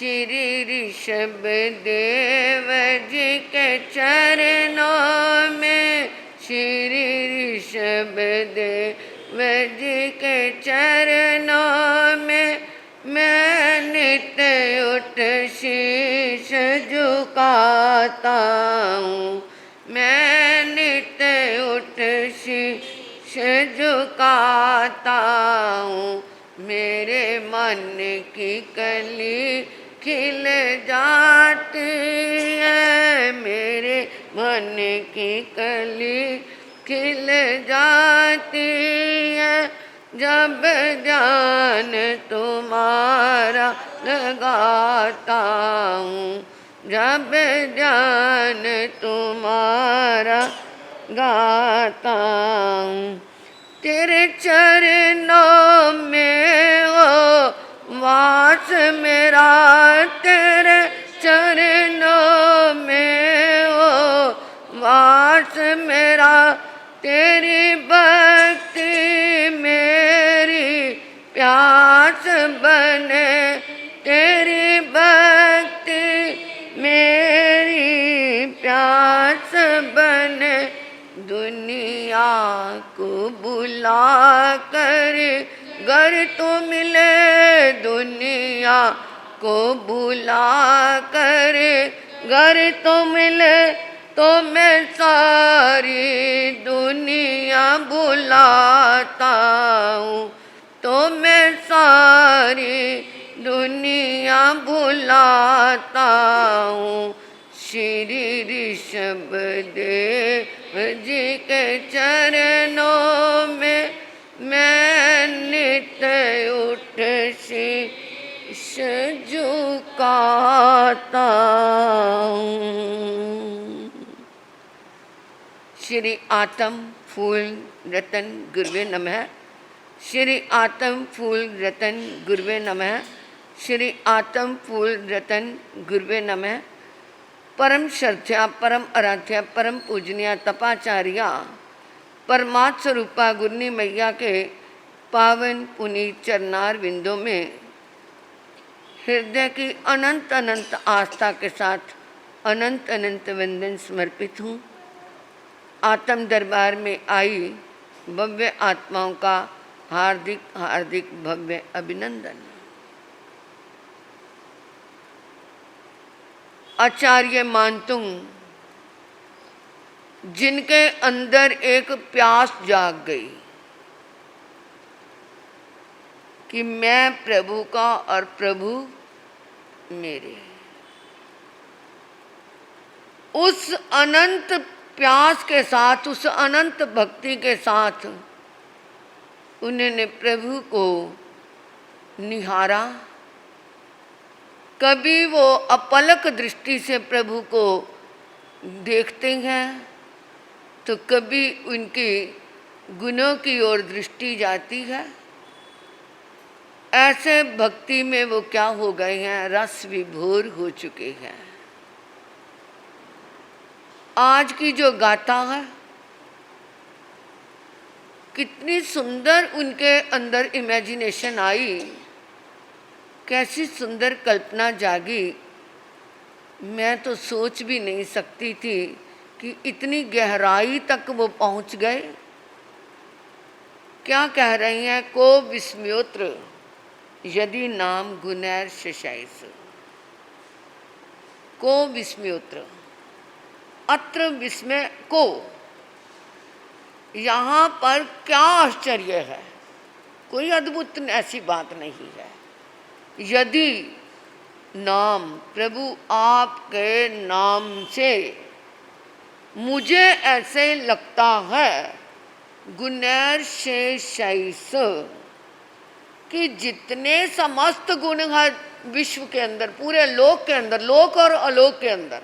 श्री ऋषभ देव जी के चरणों में, श्री ऋषभ देव जी के चरणों में मैं नित्य उठ शीश झुकाता हूँ, मैं नित्य उठ शीश झुकाता हूँ। मेरे मन की कली खिल जाती है, मेरे मन की कली खिल जाती है, जब ध्यान तुम्हारा लगाता हूँ, जब ध्यान तुम्हारा गाता हूँ। तेरे चरणों में हो वास मेरा, तेरे चरणों में हो वास मेरा, तेरी भक्ति मेरी प्यास बने, तेरी भक्ति मेरी प्यास बने। दुनिया को बुला कर घर तो मिले, दुनिया को बुला कर घर तो मिले, तो मैं सारी दुनिया बुलाता हूँ, तो मैं सारी दुनिया बुलाता हूँ। श्री ऋषभ देव जी के चरणों में मैं नित्य उठ शीश झुकाता हूँ। श्री आत्म फूल रतन गुरुवे नमः, श्री आत्म फूल रतन गुरुवे नमः, श्री आत्म फूल रतन गुरुवे नमः। परम श्रद्धा परम आराध्या परम पूजनीय तपाचार्या परमात्म स्वरूपा गुरनी मैया के पावन पुनीत चरणार विंदों में हृदय की अनंत अनंत आस्था के साथ अनंत अनंत वंदन समर्पित हूँ। आत्म दरबार में आई भव्य आत्माओं का हार्दिक हार्दिक भव्य अभिनंदन। आचार्य मानतुंग, जिनके अंदर एक प्यास जाग गई कि मैं प्रभु का और प्रभु मेरे, उस अनंत प्यास के साथ, उस अनंत भक्ति के साथ उन्होंने प्रभु को निहारा। कभी वो अपलक दृष्टि से प्रभु को देखते हैं तो कभी उनके गुणों की ओर दृष्टि जाती है। ऐसे भक्ति में वो क्या हो गए हैं, रस विभोर हो चुके हैं। आज की जो गाथा है, कितनी सुंदर उनके अंदर इमेजिनेशन आई, कैसी सुंदर कल्पना जागी। मैं तो सोच भी नहीं सकती थी कि इतनी गहराई तक वो पहुंच गए। क्या कह रही हैं, को विस्मयोत्र यदि नाम गुणैर शशाइस, को विस्मयोत्र, अत्र विस्मय को, यहाँ पर क्या आश्चर्य है, कोई अद्भुत ऐसी बात नहीं है। यदि नाम, प्रभु आपके नाम से मुझे ऐसे लगता है, गुणैर शेषैस, कि जितने समस्त गुण हैं विश्व के अंदर, पूरे लोक के अंदर, लोक और अलोक के अंदर,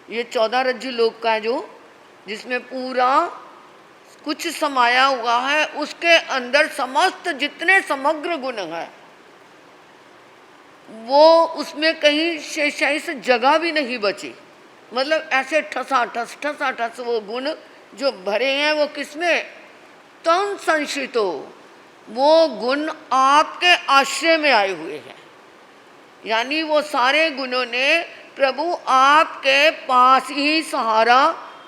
ये 14 रज्जु लोक का जो, जिसमें पूरा कुछ समाया हुआ है, उसके अंदर समस्त जितने समग्र गुण हैं, वो उसमें कहीं शेषाइस जगह भी नहीं बची। मतलब ऐसे ठसाठस वो गुण जो भरे हैं, वो किसमें, तन संश्रितो, वो गुण आपके आश्रय में आए हुए हैं। यानी वो सारे गुणों ने प्रभु आपके पास ही सहारा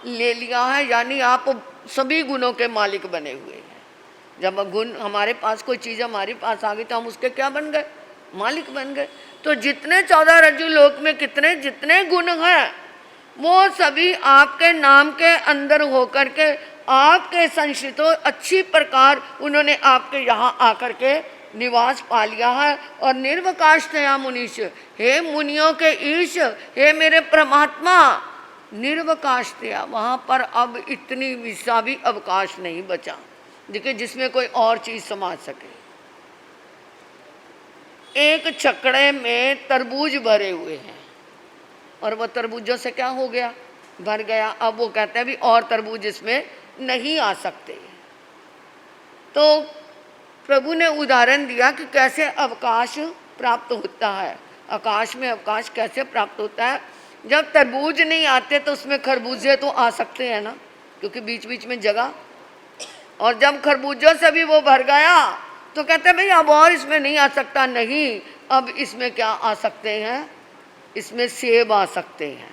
ले लिया है, यानी आप सभी गुणों के मालिक बने हुए हैं। जब गुण हमारे पास, कोई चीज़ हमारे पास आ गई तो हम उसके क्या बन गए? मालिक बन गए। तो जितने 14 रज्जु लोक में कितने जितने गुण हैं वो सभी आपके नाम के अंदर होकर के आपके संश्रितों अच्छी प्रकार उन्होंने आपके यहाँ आकर के निवास पा लिया है। और निर्वकाशतया मुनीश, हे मुनियों के ईश, हे मेरे परमात्मा, निर्वकाशतया, वहाँ पर अब इतनी विसा भी अवकाश नहीं बचा देखिए जिसमें कोई और चीज़ समा सके। एक छकड़े में तरबूज भरे हुए हैं और वो तरबूजों से क्या हो गया? भर गया। अब वो कहते हैं भी और तरबूज इसमें नहीं आ सकते। तो प्रभु ने उदाहरण दिया कि कैसे अवकाश प्राप्त होता है। आकाश में अवकाश कैसे प्राप्त होता है? जब तरबूज नहीं आते तो उसमें खरबूजे तो आ सकते हैं ना, क्योंकि बीच बीच में जगह। और जब खरबूजों से भी वो भर गया तो कहते हैं भाई अब और इसमें नहीं आ सकता। नहीं, अब इसमें क्या आ सकते हैं? इसमें सेब आ सकते हैं।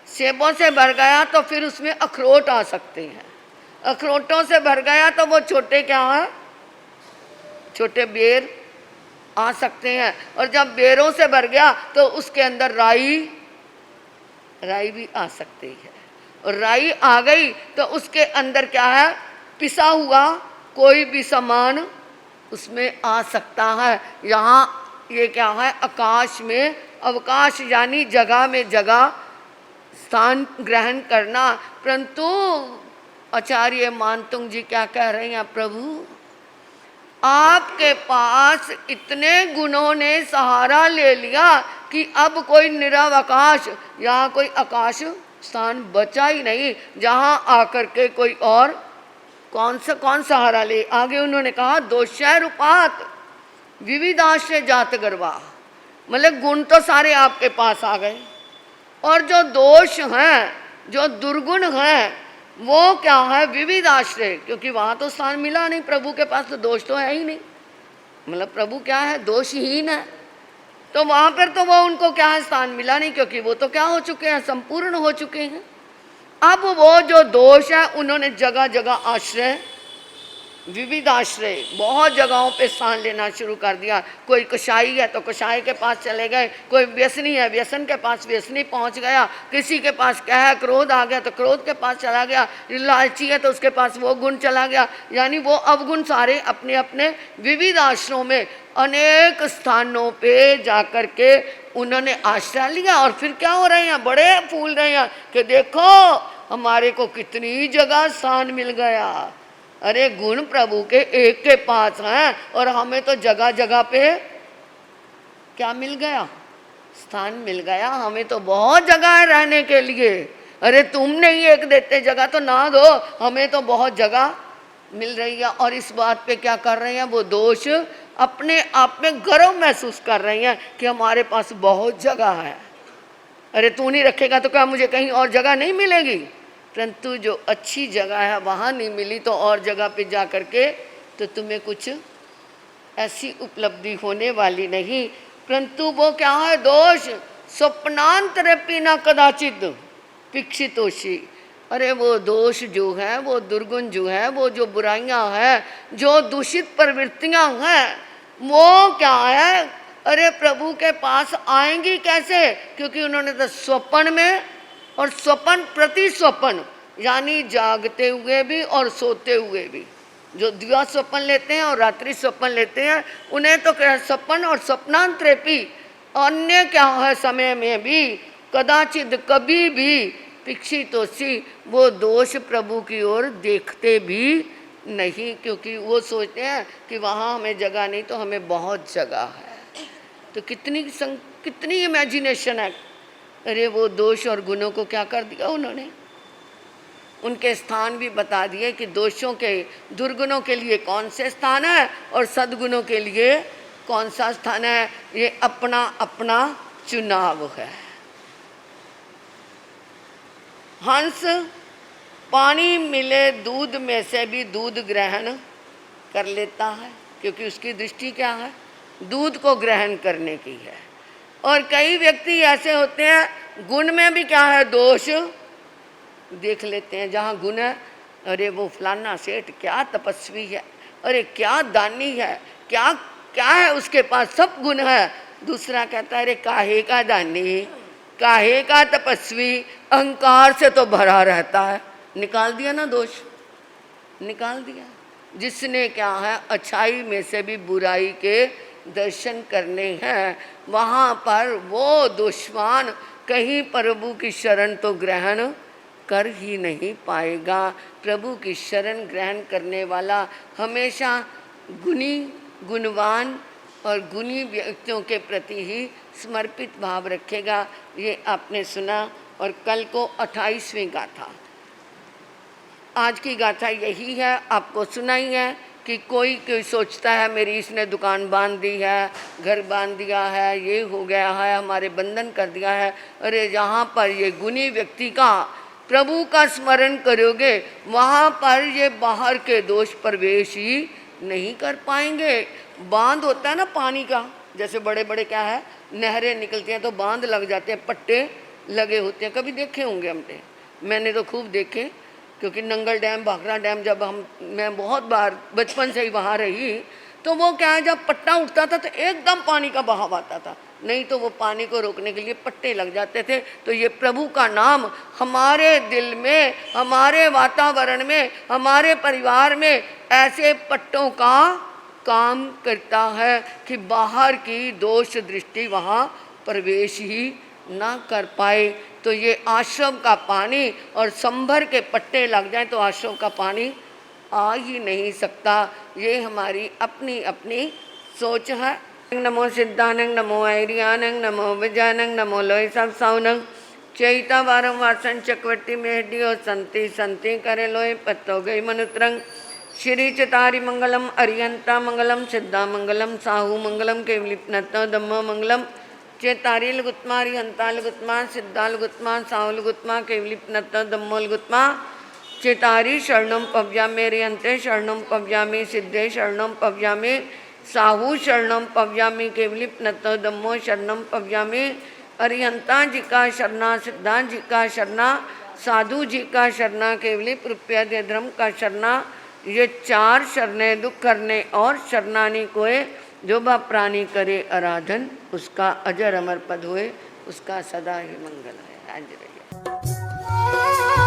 सेबों से भर गया तो फिर उसमें अखरोट आ सकते हैं। अखरोटों से भर गया तो वो छोटे क्या है? छोटे बेर आ सकते हैं। और जब बेरों से भर गया तो उसके अंदर राई भी आ सकती है। और राई आ गई तो उसके अंदर क्या है? पिसा हुआ कोई भी सामान उसमें आ सकता है। यहाँ ये क्या है? आकाश में अवकाश, यानी जगह में जगह स्थान ग्रहण करना। परंतु आचार्य मानतुंग जी क्या कह रहे हैं? प्रभु आपके पास इतने गुणों ने सहारा ले लिया कि अब कोई निरवकाश, यहाँ कोई आकाश स्थान बचा ही नहीं जहाँ आकर के कोई और कौन सहारा ले। आगे उन्होंने कहा दोषाय रूपात विविधाश्रय जात गर्वा, मतलब गुण तो सारे आपके पास आ गए और जो दोष हैं, जो दुर्गुण हैं, वो क्या है? विविध आश्रय, क्योंकि वहाँ तो स्थान मिला नहीं प्रभु के पास, तो दोष तो है ही नहीं। मतलब प्रभु क्या है? दोषहीन है। तो वहाँ पर तो वो उनको क्या है? स्थान मिला नहीं, क्योंकि वो तो क्या हो चुके हैं? संपूर्ण हो चुके हैं। अब वो जो दोष है उन्होंने जगह जगह आश्रय, विविध आश्रय, बहुत जगहों पे स्थान लेना शुरू कर दिया। कोई कसाई है तो कसाई के पास चले गए, कोई व्यसनी है व्यसन के पास व्यसनी पहुंच गया, किसी के पास क्या है? क्रोध आ गया तो क्रोध के पास चला गया, लालची है तो उसके पास वो गुण चला गया। यानी वो अवगुण सारे अपने अपने विविध आश्रयों में अनेक स्थानों पे जाकर के उन्होंने आश्रय लिया। और फिर क्या हो रहे हैं? बड़े फूल रहे हैं कि देखो हमारे को कितनी जगह स्थान मिल गया। अरे गुण प्रभु के एक के पास हैं और हमें तो जगह जगह पे क्या मिल गया? स्थान मिल गया। हमें तो बहुत जगह है रहने के लिए। अरे तुम नहीं एक देते जगह तो ना दो, हमें तो बहुत जगह मिल रही है। और इस बात पे क्या कर रहे हैं? वो दोष अपने आप में गर्व महसूस कर रहे हैं कि हमारे पास बहुत जगह है। अरे तू नहीं रखेगा तो क्या मुझे कहीं और जगह नहीं मिलेगी? परंतु जो अच्छी जगह है वहाँ नहीं मिली तो और जगह पे जा कर के तो तुम्हें कुछ ऐसी उपलब्धि होने वाली नहीं। परंतु वो क्या है? दोष स्वप्नांतरपि न कदाचित पिक्षितोषी। अरे वो दोष जो है, वो दुर्गुण जो है, वो जो बुराइयां हैं, जो दूषित प्रवृत्तियां हैं, वो क्या है? अरे प्रभु के पास आएंगी कैसे? क्योंकि उन्होंने तो स्वप्न में और स्वप्न प्रति स्वप्न, यानी जागते हुए भी और सोते हुए भी, जो दिवा स्वप्न लेते हैं और रात्रि स्वप्न लेते हैं उन्हें तो क्या स्वप्न और स्वप्नांतरेपी अन्य क्या है समय में भी कदाचित कभी भी पिक्षितोषी, वो दोष प्रभु की ओर देखते भी नहीं, क्योंकि वो सोचते हैं कि वहाँ हमें जगह नहीं तो हमें बहुत जगह है। तो कितनी इमेजिनेशन है। अरे वो दोष और गुणों को क्या कर दिया उन्होंने? उनके स्थान भी बता दिए कि दोषों के, दुर्गुणों के लिए कौन से स्थान है और सद्गुणों के लिए कौन सा स्थान है। ये अपना अपना चुनाव है। हंस पानी मिले दूध में से भी दूध ग्रहण कर लेता है, क्योंकि उसकी दृष्टि क्या है? दूध को ग्रहण करने की है। और कई व्यक्ति ऐसे होते हैं गुण में भी क्या है दोष देख लेते हैं। जहाँ गुण है, अरे वो फलाना सेठ क्या तपस्वी है, अरे क्या दानी है, क्या क्या है उसके पास, सब गुण है। दूसरा कहता है अरे काहे का दानी, काहे का तपस्वी, अहंकार से तो भरा रहता है। निकाल दिया ना दोष, निकाल दिया। जिसने क्या है अच्छाई में से भी बुराई के दर्शन करने हैं, वहाँ पर वो दुश्मन कहीं प्रभु की शरण तो ग्रहण कर ही नहीं पाएगा। प्रभु की शरण ग्रहण करने वाला हमेशा गुणी, गुणवान और गुणी व्यक्तियों के प्रति ही समर्पित भाव रखेगा। ये आपने सुना। और कल को 28वीं गाथा, आज की गाथा यही है, आपको सुनाई है कि कोई सोचता है मेरी इसने दुकान बांध दी है, घर बांध दिया है, ये हो गया है, हमारे बंधन कर दिया है। अरे जहाँ पर ये गुणी व्यक्ति का प्रभु का स्मरण करोगे, वहाँ पर ये बाहर के दोष प्रवेश ही नहीं कर पाएंगे। बांध होता है ना पानी का, जैसे बड़े बड़े क्या है नहरें निकलती हैं तो बांध लग जाते हैं, पट्टे लगे होते हैं। कभी देखे होंगे हमने, मैंने तो खूब देखे, क्योंकि नंगल डैम, भाखड़ा डैम जब मैं बहुत बार बचपन से ही वहाँ रही, तो वो क्या है जब पट्टा उठता था तो एकदम पानी का बहाव आता था, नहीं तो वो पानी को रोकने के लिए पट्टे लग जाते थे। तो ये प्रभु का नाम हमारे दिल में, हमारे वातावरण में, हमारे परिवार में ऐसे पट्टों का काम करता है कि बाहर की दोष दृष्टि वहाँ प्रवेश ही ना कर पाए। तो ये आश्रम का पानी और संभर के पट्टे लग जाए तो आश्रम का पानी आ ही नहीं सकता। ये हमारी अपनी अपनी सोच है। नमो सिद्धानंग, नमो ऐरियानंग, नमो विजयानंग, नमो लोई सब साउनंग, चैता वारम वासन चक्रवर्ती मेहडी और संति संति करे लोई पत्तो गई मनुत्रंग। श्री चतारी मंगलम, अरियंता मंगलम, सिद्धा मंगलम, साहू मंगलम, केवलिपनत्तो धम्मो मंगलम। चेतारील गुत्मारी हंताल गुत्मा, सिद्धाल गुत्मा, साहुल गुत्मा, केवलिपनत्तो धम्मोल गुत्मा। चेतारी शरणम पव्यामे, रियंते शरणम पव्यामी, सिद्धे शरणम पव्यामी, साहू शरणम पव्यामी, केवलिपनत्तो धम्मो शरणम पव्यामी। अरिहंता जी का शरणा, सिद्धा जी का शरणा, साधु जी का शरणा, केवलिप रुपया दे धर्म का शरणा। ये चार शरणे दुख करने और शरणानी कोय, जो बा प्राणी करे आराधन, उसका अजर अमर पद होए, उसका सदा ही मंगल है। आज रहिए।